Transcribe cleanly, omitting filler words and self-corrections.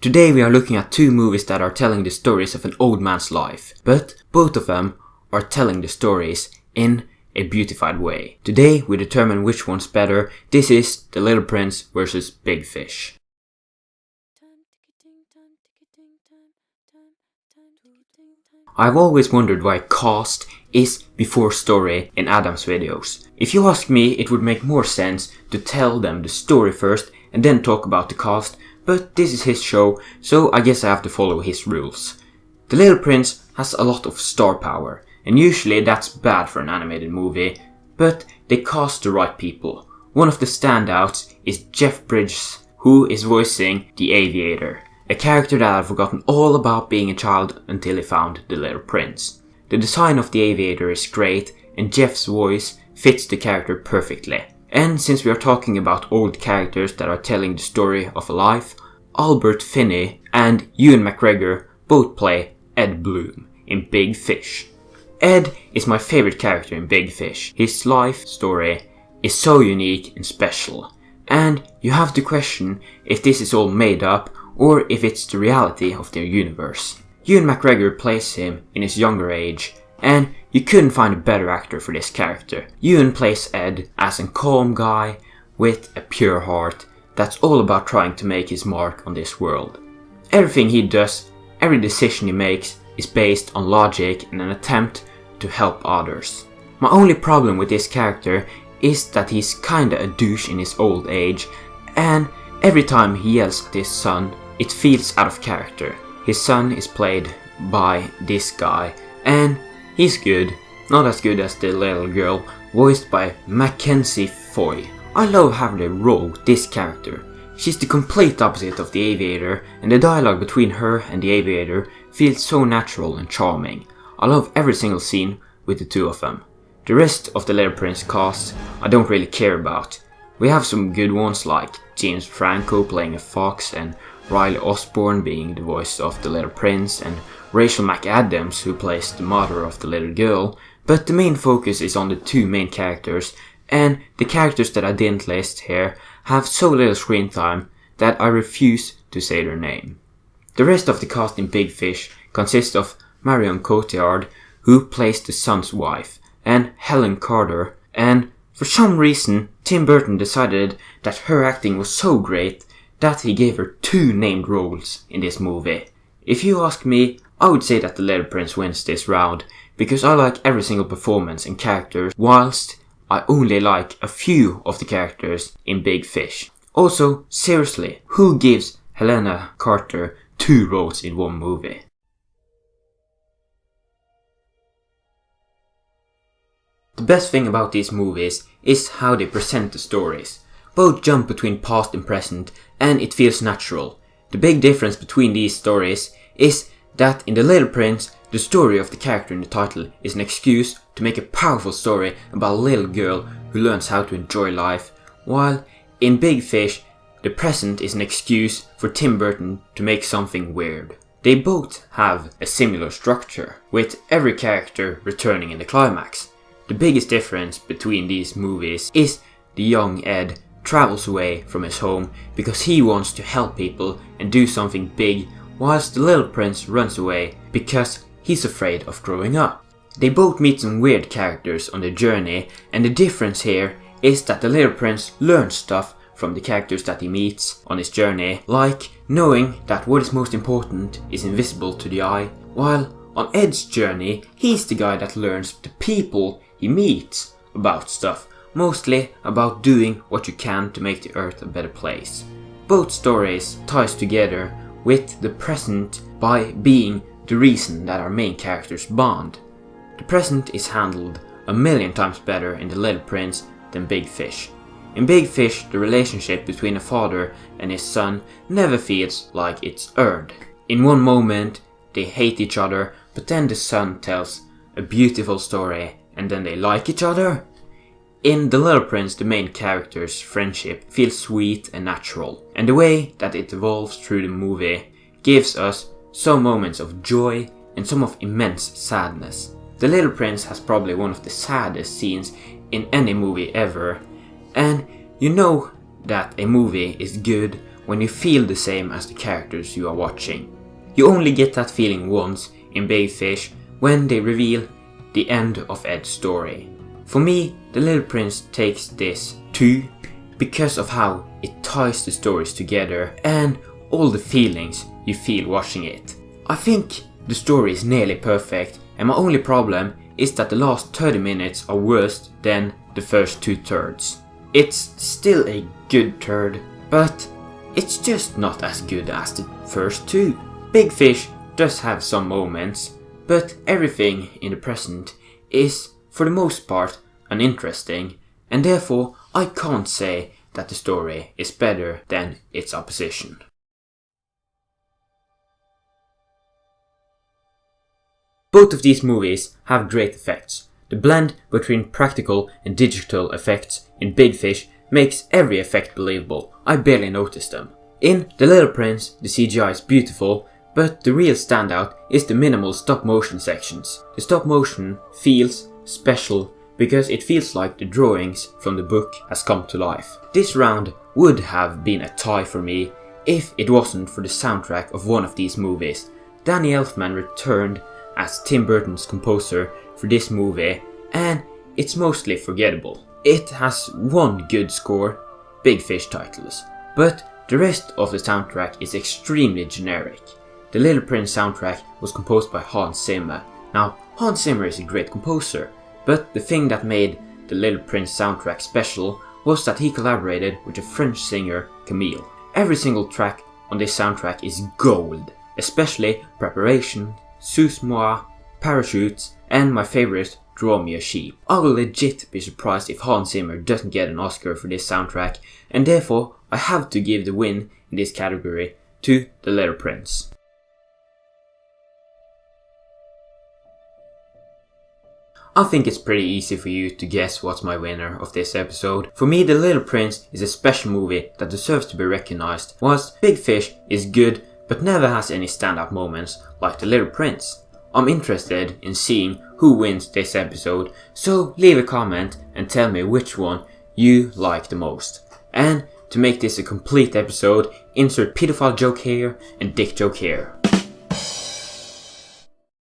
Today we are looking at two movies that are telling the stories of an old man's life, but both of them are telling the stories in a beautified way. Today we determine which one's better. This is The Little Prince versus Big Fish. I've always wondered why cast is before story in Adam's videos. If you ask me, it would make more sense to tell them the story first and then talk about the cast, but this is his show, so I guess I have to follow his rules. The Little Prince has a lot of star power, and usually that's bad for an animated movie, but they cast the right people. One of the standouts is Jeff Bridges, who is voicing the Aviator, a character that I'd forgotten all about being a child until he found The Little Prince. The design of the Aviator is great, and Jeff's voice fits the character perfectly. And since we are talking about old characters that are telling the story of a life, Albert Finney and Ewan McGregor both play Ed Bloom in Big Fish. Ed is my favorite character in Big Fish. His life story is so unique and special, and you have to question if this is all made up or if it's the reality of their universe. Ewan McGregor plays him in his younger age, and you couldn't find a better actor for this character. Ewan plays Ed as a calm guy with a pure heart that's all about trying to make his mark on this world. Everything he does, every decision he makes, is based on logic and an attempt to help others. My only problem with this character is that he's kinda a douche in his old age, and every time he yells at his son, it feels out of character. His son is played by this guy, and he's good, not as good as the little girl, voiced by Mackenzie Foy. I love how they wrote this character. She's the complete opposite of the Aviator, and the dialogue between her and the Aviator feels so natural and charming. I love every single scene with the two of them. The rest of the Little Prince cast I don't really care about. We have some good ones like James Franco playing a fox, and Riley Osborne being the voice of the Little Prince, and Rachel McAdams who plays the mother of the little girl, but the main focus is on the two main characters, and the characters that I didn't list here have so little screen time that I refuse to say their name. The rest of the cast in Big Fish consists of Marion Cotillard, who plays the son's wife, and Helen Carter, and for some reason Tim Burton decided that her acting was so great that he gave her two named roles in this movie. If you ask me, I would say that The Little Prince wins this round, because I like every single performance and character, whilst I only like a few of the characters in Big Fish. Also, seriously, who gives Helena Carter two roles in one movie? The best thing about these movies is how they present the stories. Both jump between past and present, and it feels natural. The big difference between these stories is that in The Little Prince, the story of the character in the title is an excuse to make a powerful story about a little girl who learns how to enjoy life, while in Big Fish, the present is an excuse for Tim Burton to make something weird. They both have a similar structure, with every character returning in the climax. The biggest difference between these movies is the young Ed travels away from his home because he wants to help people and do something big, whilst the Little Prince runs away because he's afraid of growing up. They both meet some weird characters on their journey, and the difference here is that the Little Prince learns stuff from the characters that he meets on his journey, like knowing that what is most important is invisible to the eye, while on Ed's journey, he's the guy that learns the people he meets about stuff, mostly about doing what you can to make the earth a better place. Both stories ties together with the present by being the reason that our main characters bond. The present is handled a million times better in The Little Prince than Big Fish. In Big Fish, the relationship between a father and his son never feels like it's earned. In one moment, they hate each other, but then the son tells a beautiful story and then they like each other. In The Little Prince, the main character's friendship feels sweet and natural, and the way that it evolves through the movie gives us some moments of joy and some of immense sadness. The Little Prince has probably one of the saddest scenes in any movie ever, and you know that a movie is good when you feel the same as the characters you are watching. You only get that feeling once in Big Fish when they reveal the end of Ed's story. For me, The Little Prince takes this too because of how it ties the stories together and all the feelings you feel watching it. I think the story is nearly perfect, and my only problem is that the last 30 minutes are worse than the first 2/3. It's still a good third, but it's just not as good as the first two. Big Fish does have some moments, but everything in the present is for the most part uninteresting, and therefore I can't say that the story is better than its opposition. Both of these movies have great effects. The blend between practical and digital effects in Big Fish makes every effect believable. I barely noticed them. In The Little Prince, the CGI is beautiful, but the real standout is the minimal stop motion sections. The stop motion feels special because it feels like the drawings from the book has come to life. This round would have been a tie for me if it wasn't for the soundtrack of one of these movies. Danny Elfman returned as Tim Burton's composer for this movie, and it's mostly forgettable. It has one good score, Big Fish titles, but the rest of the soundtrack is extremely generic. The Little Prince soundtrack was composed by Hans Zimmer. Now, Hans Zimmer is a great composer, but the thing that made the Little Prince soundtrack special was that he collaborated with the French singer Camille. Every single track on this soundtrack is gold, especially Preparation, Sus-moi, Parachutes, and my favorite, Draw Me a Sheep. I will legit be surprised if Hans Zimmer doesn't get an Oscar for this soundtrack, and therefore I have to give the win in this category to The Little Prince. I think it's pretty easy for you to guess what's my winner of this episode. For me, The Little Prince is a special movie that deserves to be recognized, whilst Big Fish is good but never has any stand-up moments like The Little Prince. I'm interested in seeing who wins this episode, so leave a comment and tell me which one you like the most. And to make this a complete episode, insert pedophile joke here and dick joke here.